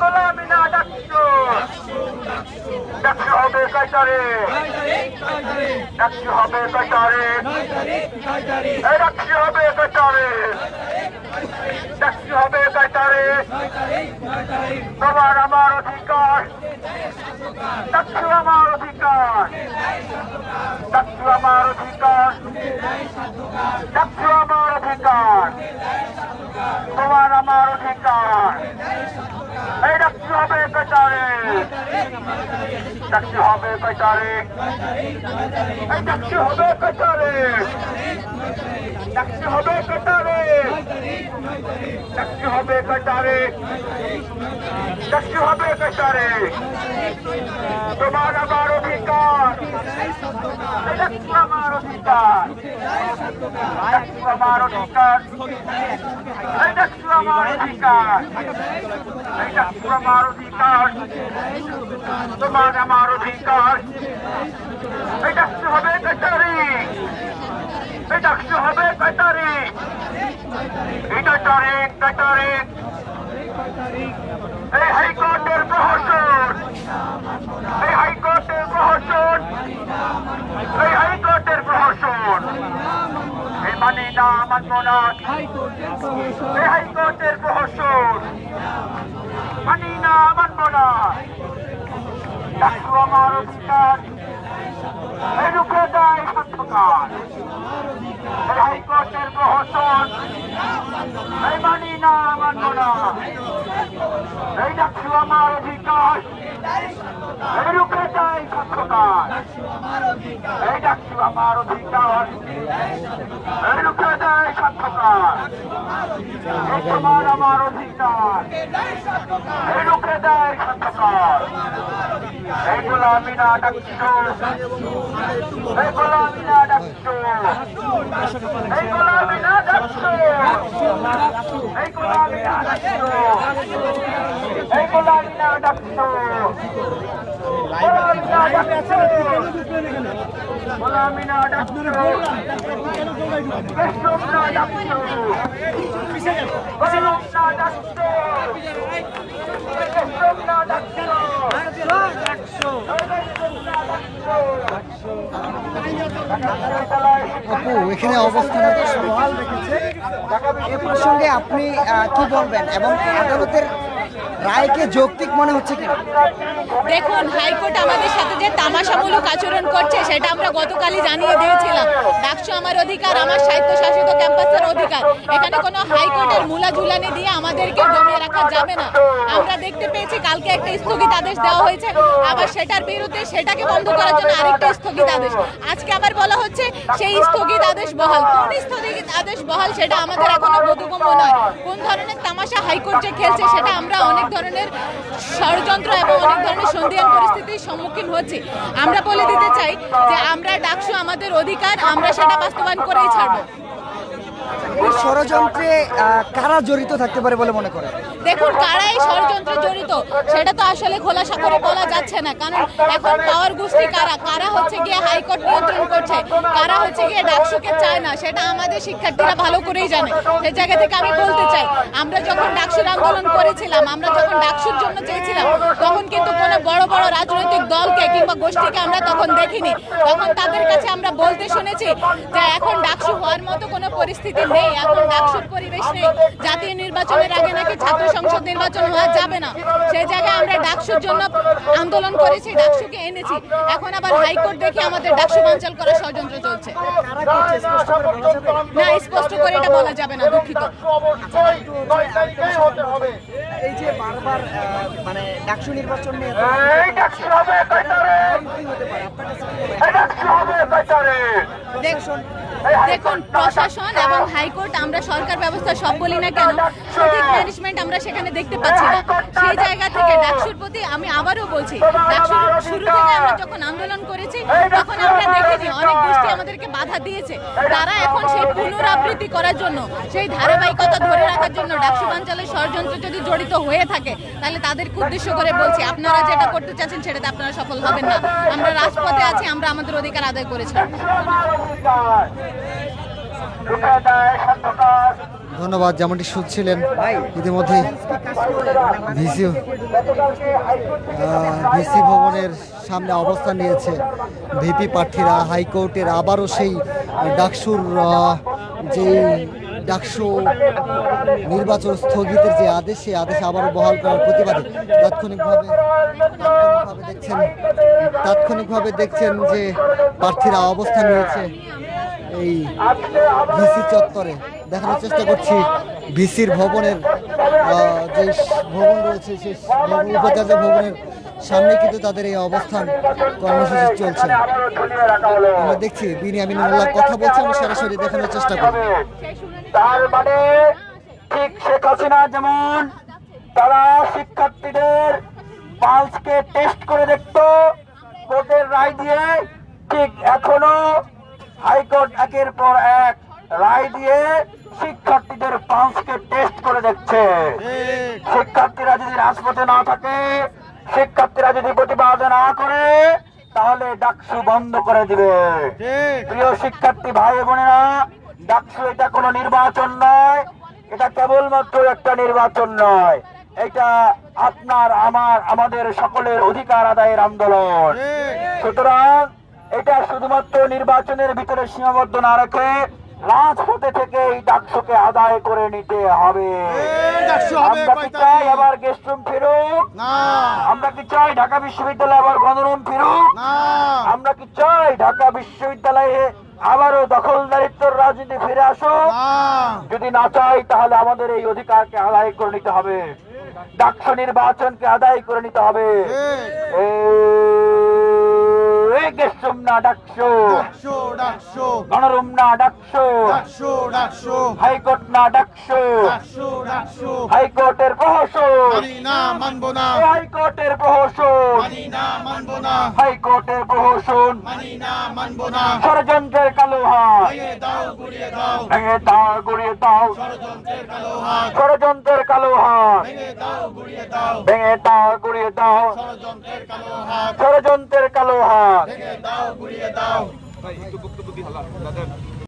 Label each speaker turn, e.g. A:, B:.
A: গোলামি না ডাকছো ডাকছো হবে কয়টারে ডাকছো হবে কয়টারে ডাকছো হবে কয়টারে ডাকছো হবে কয়টারে তোমার আমার অধিকার ডাকছো আমার অধিকার ডাকছো আমার অধিকার ডাকছো আমার অধিকার তোমার আমার অধিকার এই ডাকতে হবে কয়টারে ডাকতে হবে কয়টারে এই ডাকতে হবে কয়টারে ডাকতে হবে কয়টারে ডাকতে হবে কয়টারে ডাকতে হবে কয়টারে তোমার আমার অধিকার এই ডাকতে আমার অধিকার ডাকতে আমার অধিকার এই ডাকতে আমার অধিকার এই ডাকতে আমার অধিকার তোমার আমার অধিকার এই ডাকতে হবে কয়টারে এই ডাকতে হবে কয়টারে এই কয়টারে কয়টারে এই হাইকোর্টের প্রহসন এই হাইকোর্টের প্রহসন এই হাইকোর্টের প্রহসন এই মানি না মানব না এই হাইকোর্টের প্রহসন মানি না মানব না ডাকছো আমার অধিকার এই রুখে দেয় সত্যকার এই হাইকোর্টের প্রহসন এই মানি না মানব না এই ডাকছো আমার অধিকার এই রুখে দেয় সত্যকার এই ডাকছো আমার অধিকার এই রুখে দেয় সত্যকার তোমার আমার অধিকার এই রুখে দেয় সত্যকার এই গোলামি না ডাকছো এই গোলামি না ডাকছো এই গোলামি না ডাকছো এই গোলামি না ডাকছো এই গোলামি না ডাকছো গোলামি না ডাকছো গোলামি না ডাকছো কেশব না ডাকছো গোলাম না ডাকছো কেশব না ডাকছো
B: আপু এখানে অবস্থান সওয়াল রেখেছে এ প্রসঙ্গে আপনি কি বলবেন এবং আদালতের রায়কে যৌক্তিক মনে হচ্ছে কি?
C: দেখুন, হাইকোর্ট আমাদের সাথে যে তামাশামূলক আচরণ করছে সেটা আমরা গতকালই জানিয়ে দিয়েছিলাম। ডাকছো আমার অধিকার, আমার স্বায়ত্তশাসিত ক্যাম্পাসের অধিকার। এখানে কোনো হাইকোর্টের মূলা ঝুলানি দিয়ে আমাদেরকে দমিয়ে রাখা যাবে না। আমরা দেখতে পেয়েছি কালকে একটা স্থগিত আদেশ দেওয়া হয়েছে, আবার সেটার বিরুদ্ধে সেটাকে বন্ধ করার জন্য আরেকটা স্থগিত আদেশ। আজকে আবার বলা হচ্ছে সেই স্থগিত আদেশ বহাল। কোন স্থগিত আদেশ বহাল সেটা আমাদের এখনো বোধগম্য নয়। কোন ধরনের তামাশা হাইকোর্ট যে খেলছে সেটা আমরা অনেক ধরনের ষড়যন্ত্র এবং অনেক ধরনের সন্দিহান পরিস্থিতির সম্মুখীন হচ্ছি। আমরা বলে দিতে চাই যে আমরা ডাকছো আমাদের অধিকার, আমরা সেটা বাস্তবায়ন করেই ছাড়বো।
B: ষড়যন্ত্রে কারা জড়িত থাকতে পারে বলে মনে করেন?
C: দেখুন, কারা এই ষড়যন্ত্রে জড়িত সেটা তো আসলে খোলাসা করে বলা যাচ্ছে না, কারণ এখন পাওয়ার গোষ্ঠী কারা কারা হচ্ছে গিয়ে হাইকোর্ট নিয়ন্ত্রণ করছে, কারা হচ্ছে গিয়ে ডাকসুকে চায় না, সেটা আমাদের শিক্ষার্থীরা ভালো করেই জানে। সেই জায়গা থেকে আমি বলতে চাই, আমরা যখন ডাকসুর আন্দোলন করেছিলাম, আমরা যখন ডাকসুর জন্য চেয়েছিলাম, তখন কিন্তু কোনো বড় বড় রাজনৈতিক দলকে কিংবা গোষ্ঠীকে আমরা তখন দেখিনি। তখন তাদের কাছে আমরা বলতে শুনেছি যে এখন ডাকসু হওয়ার মতো কোনো পরিস্থিতি নেই, এখন ডাকসুর পরিবেশ নেই, জাতীয় নির্বাচনের আগে নাকি ছাত্র সংসদ নির্বাচন হওয়া যাবে না। সেই জায়গায় আমরা ডাকসুর জন্য আন্দোলন করেছি, ডাকসুকে এনেছি। এখন আবার হাইকোর্ট দেখে আমাদের ডাকসু বানচাল করার ষড়যন্ত্র চলছে। না, স্পষ্ট করে এটা বলা যাবে না, দুঃখিত।
B: এই যে বারবার মানে ডাকসু নির্বাচন নিয়ে
C: দেখুন, প্রশাসন এবং হাইকোর্ট, আমরা সরকার ব্যবস্থা সব বলি না কেন, সঠিক ম্যানেজমেন্ট আমরা সেখানে দেখতে পাচ্ছি না। সেই জায়গা থেকে ডাকসুর প্রতি আমি আবারও বলছি, ডাকসুর শুরু থেকে আমরা যখন আন্দোলন করেছি তখন আমরা দেখিনি অনেক গোষ্ঠী আমাদেরকে বাধা দিয়েছে। তারা এখন সেই পুনরাবৃত্তি করার জন্য, সেই ধারাবাহিকতা ধরে রাখার জন্য ডাকসু বানচালের ষড়যন্ত্র যদি জড়িত হয়ে থাকে, তাহলে তাদেরকে উদ্দেশ্য করে বলছি, আপনারা যেটা করতে চাচ্ছেন সেটাতে আপনারা সফল হবেন না। আমরা রাজপথে আছি, আমরা আমাদের অধিকার আদায় করেছি।
D: ধন্যবাদ। যেমনটি শুনছিলেন ইতিমধ্যে ভিসি ভবনের সামনে অবস্থান নিয়েছে ভিপি প্রার্থীরা। হাইকোর্টের আবারও সেই ডাকসুর যে ডাকসু নির্বাচন স্থগিতের যে আদেশ, সেই আদেশ আবারও বহাল করার প্রতিবাদে তাৎক্ষণিকভাবে দেখছেন যে প্রার্থীরা অবস্থান নিয়েছে এই ভিসি চত্বরে। দেখানোর চেষ্টা করছি ভিসির ভবনের যে ভবন রয়েছে সেই উপাচার্য ভবনের সামনে কিন্তু তাদের এই অবস্থান কর্মসূচি চলছে। আমরা দেখছি বিনিয়ামিন মোল্লা কথা বলছে, আমরা সরাসরি দেখানোর চেষ্টা করব।
A: তার মানে ঠিক শেখ হাসিনা যেমন তারা শিক্ষার্থীদের পালসকে টেস্ট করে দেখতো কোর্টের রায় দিয়ে, ঠিক এখনো হাইকোর্ট একের পর এক রায় দিয়ে শিক্ষার্থীদের পালসকে টেস্ট করে দেখছে। শিক্ষার্থীরা যদি রাজপথে না থাকে, শিক্ষার্থীরা যদি প্রতিবাদ না করে, তাহলে ডাকসু বন্ধ করে দিবে। প্রিয় শিক্ষার্থী ভাই বোনেরা, ডাকসু এটা কোনো নির্বাচন নয়, এটা কেবলমাত্র একটা নির্বাচন নয়, এটা আপনার আমার আমাদের সকলের অধিকার আদায়ের আন্দোলন। সুতরাং এটা শুধুমাত্র নির্বাচনের ভিতরে সীমাবদ্ধ না রেখে রাজপথে থেকে এই ডাকসুকে আদায় করে নিতে হবে। আমরা কি চাই আবার গেস্ট রুম ফিরুক? আমরা কি চাই ঢাকা বিশ্ববিদ্যালয়ে আবার গণরুম ফিরুক? আমরা কি চাই ঢাকা বিশ্ববিদ্যালয়ে আবারও দখলদারিত্বর রাজনীতি ফিরে আসুক? যদি না চাই, তাহলে আমাদের এই অধিকারকে আদায় করে নিতে হবে, ডাকসু নির্বাচনকে আদায় করে নিতে হবে। গেস্টরুম না ডাকসু, গণরুম না ডাকসু, হাইকোর্ট না ডাকসু, হাইকোর্টের প্রহসন, হাইকোর্টের প্রহসন, হাইকোর্টের প্রহসন, ষড়যন্ত্রের কালো হাত ভেঙে দাও, গুড়িয়ে দাও, ষড়যন্ত্রের কালো হাত ভেঙে দাও, গুড়িয়ে দাও, ষড়যন্ত্রের কালো হাত।